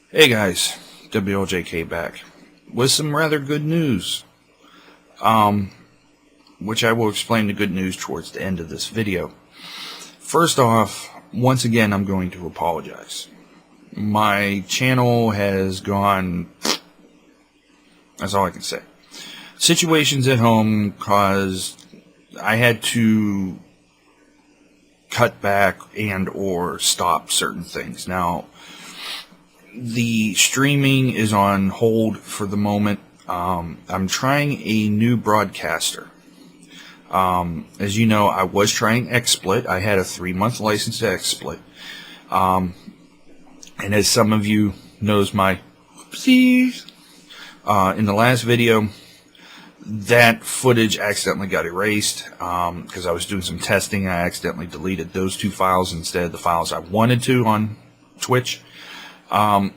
Hey guys, WLJK back with some rather good news, which I will explain the good news towards the end of this video. First off, once again, I'm going to apologize. My channel has gone, that's all I can say. Situations at home caused I had to cut back and or stop certain things. Now, the streaming is on hold for the moment. I'm trying a new broadcaster. As you know, I was trying XSplit. I had a 3-month license to XSplit. And as some of you knows my oopsies, in the last video, that footage accidentally got erased because I was doing some testing. I accidentally deleted those 2 files instead of the files I wanted to on Twitch. I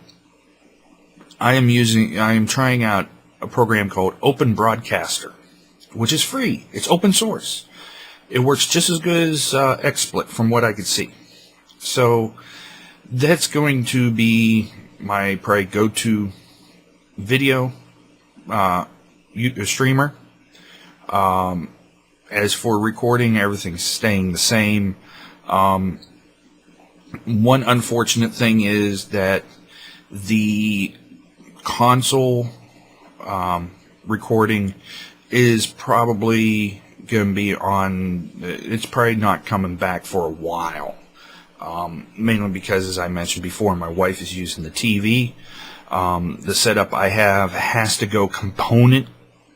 am trying out a program called Open Broadcaster, which is free. It's open source. It works just as good as XSplit from what I could see. So that's going to be my probably go-to video streamer. As for recording, everything's staying the same. One unfortunate thing is that the console recording is probably going to be on, it's probably not coming back for a while. Mainly because, as I mentioned before, my wife is using the TV. The setup I have has to go component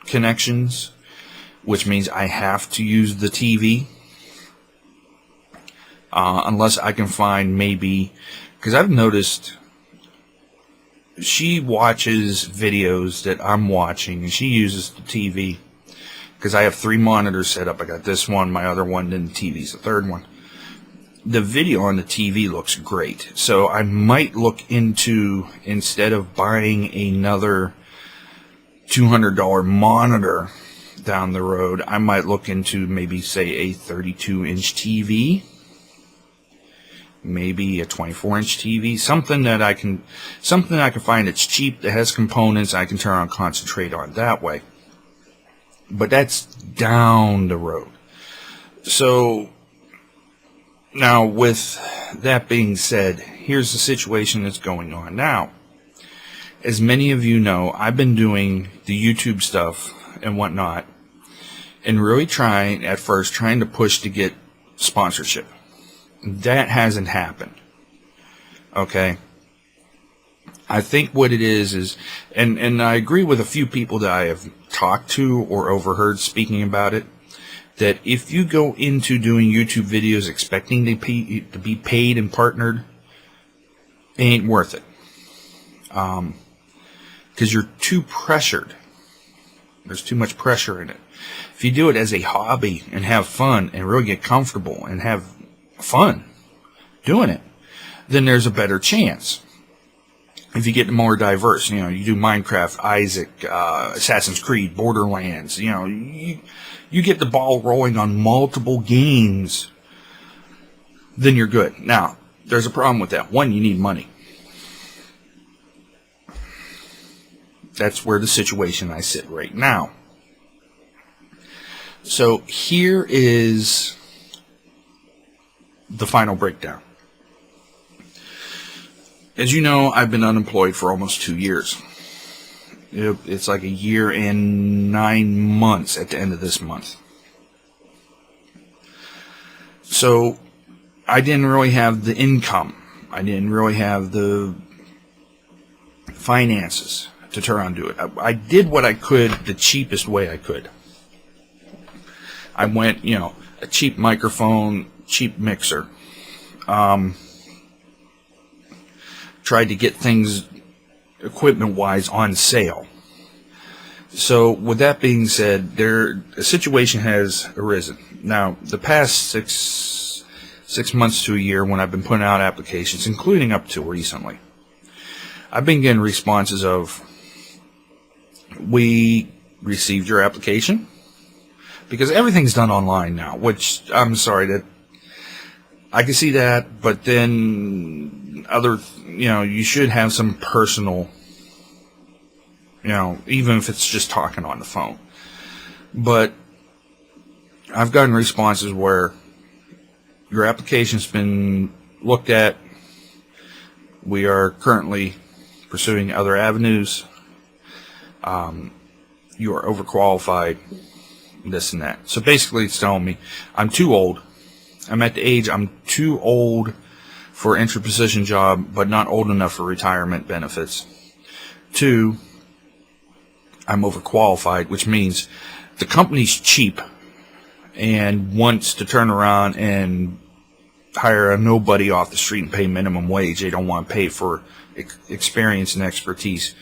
connections, which means I have to use the TV. Unless I can find maybe, because I've noticed she watches videos that I'm watching and she uses the TV because I have 3 monitors set up. I got this one, my other one, then the TV's the third one. The video on the TV looks great, so I might look into, instead of buying another $200 monitor down the road, I might look into maybe, say, a 32-inch TV, maybe a 24-inch TV, something that I can find that's cheap, that has components I can turn on and concentrate on that way. But that's down the road. So now, with that being said, here's the situation that's going on now. As many of you know, I've been doing the YouTube stuff and whatnot, and really trying to push to get sponsorship. That hasn't happened. Okay? I think what it is, and I agree with a few people that I have talked to or overheard speaking about it, that if you go into doing YouTube videos expecting to be paid and partnered, it ain't worth it. Because you're too pressured. There's too much pressure in it. If you do it as a hobby and have fun and really get comfortable and have fun doing it, then there's a better chance. If you get more diverse, you do Minecraft, Isaac, Assassin's Creed, Borderlands, you get the ball rolling on multiple games, then you're good. Now, there's a problem with that. One, you need money. That's where the situation I sit right now. So here is the final breakdown. As you know, I've been unemployed for almost 2 years. It's like 1 year and 9 months at the end of this month. So I didn't really have the income. I didn't really have the finances to turn around and do it. I did what I could the cheapest way I could. I went, a cheap microphone, cheap mixer. Tried to get things equipment-wise on sale. So with that being said, a situation has arisen. Now, the past six months to a year when I've been putting out applications, including up to recently, I've been getting responses of, we received your application, because everything's done online now, which I'm sorry that I can see that, but then you should have some personal, even if it's just talking on the phone. But I've gotten responses where your application's been looked at. We are currently pursuing other avenues. You are overqualified, this and that. So basically it's telling me I'm too old. I'm at the age I'm too old for entry position job, but not old enough for retirement benefits. 2, I'm overqualified, which means the company's cheap and wants to turn around and hire a nobody off the street and pay minimum wage. They don't want to pay for experience and expertise.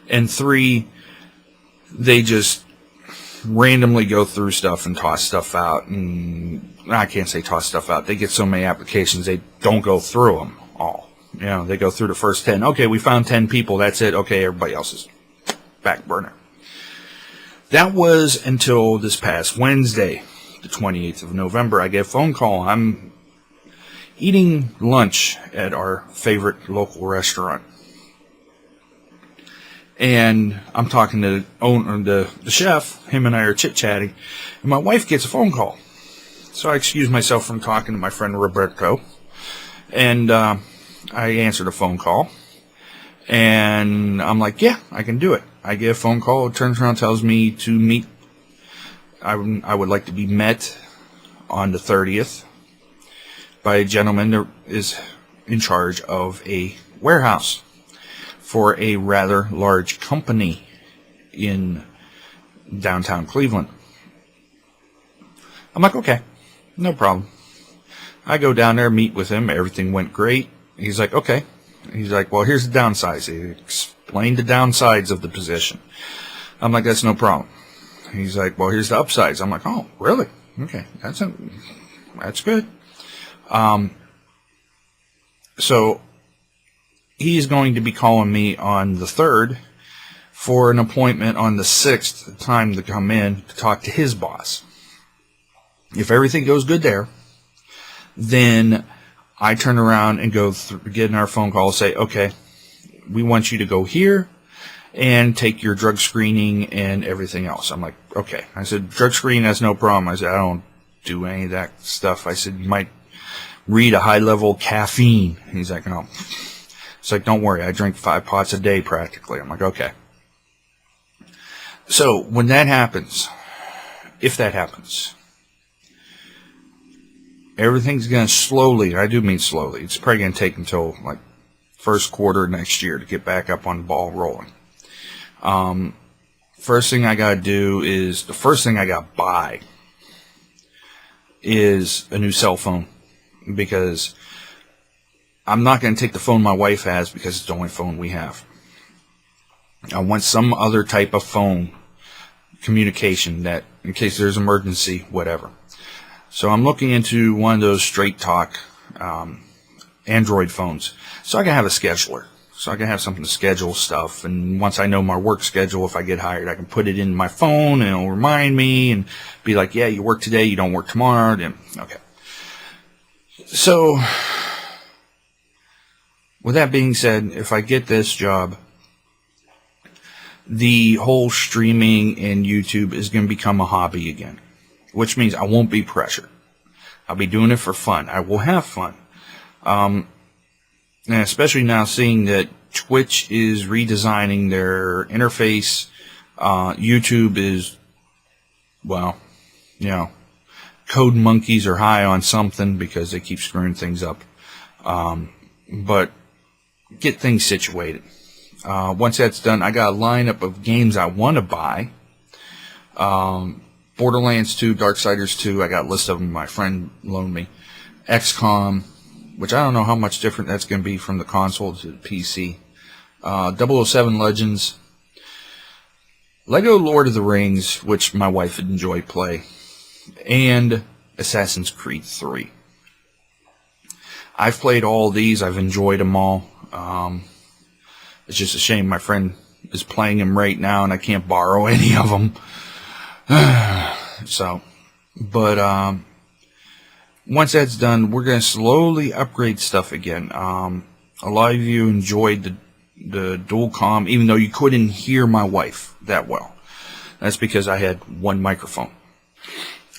And 3, they just randomly go through stuff and toss stuff out. And I can't say toss stuff out. They get so many applications, they don't go through them all. They go through the first 10. Okay, we found 10 people. That's it. Okay, everybody else is back burner. That was until this past Wednesday, the 28th of November. I get a phone call. I'm eating lunch at our favorite local restaurant. And I'm talking to the owner, the chef. Him and I are chit-chatting. And my wife gets a phone call. So I excuse myself from talking to my friend Roberto. And I answer the phone call. And I'm like, yeah, I can do it. I get a phone call. It turns around, tells me to meet. I would like to be met on the 30th by a gentleman that is in charge of a warehouse for a rather large company in downtown Cleveland. I'm like, okay, no problem. I go down there, meet with him. Everything went great. He's like, okay. He's like, well, here's the downsides. He explained the downsides of the position. I'm like, that's no problem. He's like, well, here's the upsides. I'm like, oh, really? Okay, that's good. So he's going to be calling me on the 3rd for an appointment on the 6th, time to come in to talk to his boss. If everything goes good there, then I turn around and go get in our phone call and say, okay, we want you to go here and take your drug screening and everything else. I'm like, okay. I said, drug screening, that's no problem. I said, I don't do any of that stuff. I said, you might read a high-level caffeine. He's like, no. It's like, don't worry, I drink 5 pots a day practically. I'm like, okay. So when that happens, if that happens, everything's going to slowly, I do mean slowly, it's probably going to take until like first quarter next year to get back up on the ball rolling. First thing I got to do is, the first thing I got to buy is a new cell phone, because I'm not going to take the phone my wife has because it's the only phone we have. I want some other type of phone communication that, in case there's emergency, whatever. So I'm looking into one of those straight talk Android phones. So I can have a scheduler. So I can have something to schedule stuff. And once I know my work schedule, if I get hired, I can put it in my phone and it'll remind me and be like, yeah, you work today, you don't work tomorrow. Then, okay. So with that being said, if I get this job, the whole streaming and YouTube is going to become a hobby again, which means I won't be pressured. I'll be doing it for fun. I will have fun. And especially now seeing that Twitch is redesigning their interface. YouTube is, well, code monkeys are high on something because they keep screwing things up. But get things situated. Once that's done, I got a lineup of games I want to buy. Borderlands 2, Darksiders 2, I got a list of them my friend loaned me. XCOM, which I don't know how much different that's going to be from the console to the PC. 007 Legends. Lego Lord of the Rings, which my wife would enjoy play. And Assassin's Creed 3. I've played all these. I've enjoyed them all. It's just a shame my friend is playing them right now and I can't borrow any of them. So, but once that's done, we're going to slowly upgrade stuff again. A lot of you enjoyed the dual comm, even though you couldn't hear my wife that well. That's because I had one microphone.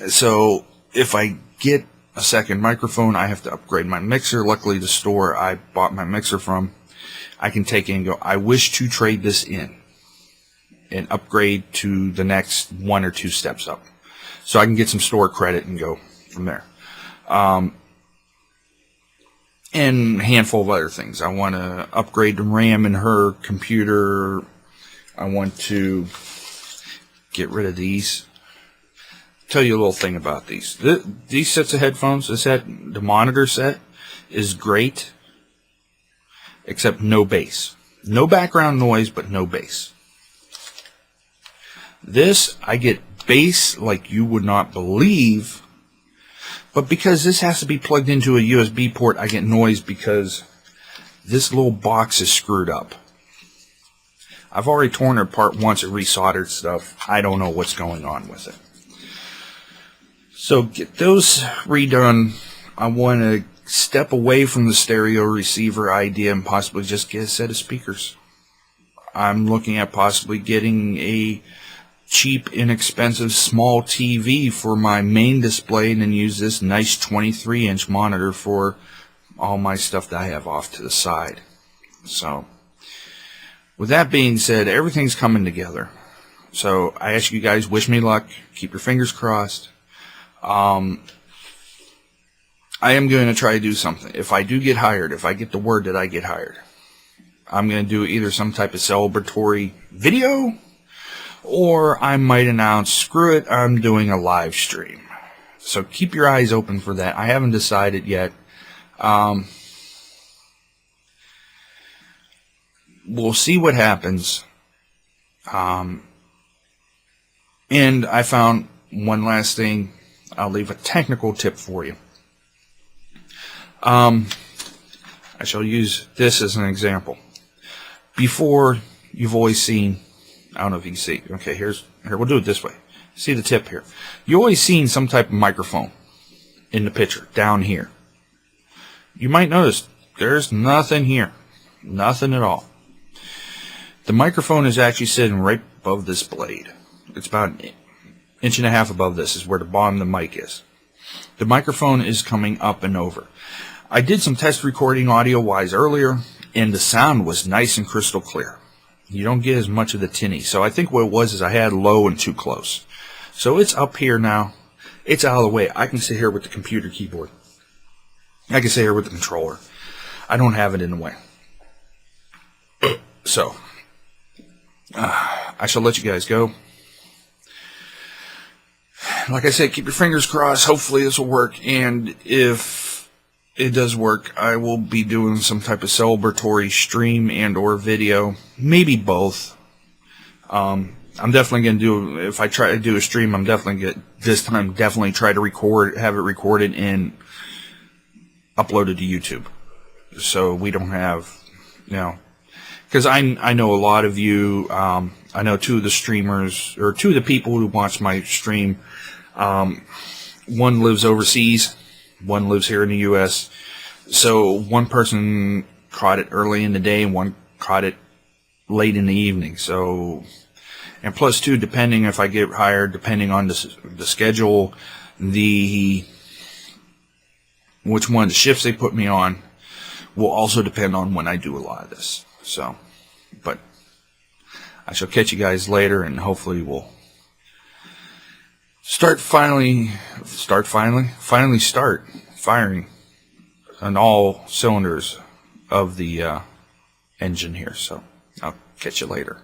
So if I get a second microphone, I have to upgrade my mixer. Luckily, the store I bought my mixer from, I can take it and go, I wish to trade this in and upgrade to the next 1 or 2 steps up. So I can get some store credit and go from there. And a handful of other things. I want to upgrade the RAM in her computer. I want to get rid of these. Tell you a little thing about these. These sets of headphones, the monitor set, is great, except no bass. No background noise, but no bass. This, I get bass like you would not believe, but because this has to be plugged into a USB port, I get noise because this little box is screwed up. I've already torn it apart once and resoldered stuff. I don't know what's going on with it. So get those redone. I want to step away from the stereo receiver idea and possibly just get a set of speakers. I'm looking at possibly getting a cheap, inexpensive, small TV for my main display and then use this nice 23-inch monitor for all my stuff that I have off to the side. So, with that being said, everything's coming together. So, I ask you guys, wish me luck. Keep your fingers crossed. I am going to try to do something. If I do get hired, if I get the word that I get hired, I'm going to do either some type of celebratory video, or I might announce, screw it, I'm doing a live stream. So keep your eyes open for that. I haven't decided yet. We'll see what happens. And I found one last thing. I'll leave a technical tip for you. I shall use this as an example. Before, you've always seen, I don't know if you can see. Okay, here, we'll do it this way. See the tip here. You always seen some type of microphone in the picture, down here. You might notice there's nothing here. Nothing at all. The microphone is actually sitting right above this blade. It's about an inch and a half above this is where the bottom of the mic is. The microphone is coming up and over. I did some test recording audio-wise earlier, and the sound was nice and crystal clear. You don't get as much of the tinny. So I think what it was is I had low and too close. So it's up here now. It's out of the way. I can sit here with the computer keyboard. I can sit here with the controller. I don't have it in the way. So, I shall let you guys go. Like I said, keep your fingers crossed. Hopefully this will work. And if it does work, I will be doing some type of celebratory stream and or video. Maybe both. I'm definitely going to do, if I try to do a stream, I'm definitely going to, this time, definitely try to record, have it recorded and uploaded to YouTube. So we don't have, you know, because I know a lot of you, I know two of the streamers, or two of the people who watch my stream, one lives overseas, one lives here in the U.S., so one person caught it early in the day and one caught it late in the evening. So, and plus two, depending if I get hired, depending on the schedule, which one of the shifts they put me on will also depend on when I do a lot of this. So, but I shall catch you guys later, and hopefully we'll start firing on all cylinders of the engine here. So I'll catch you later.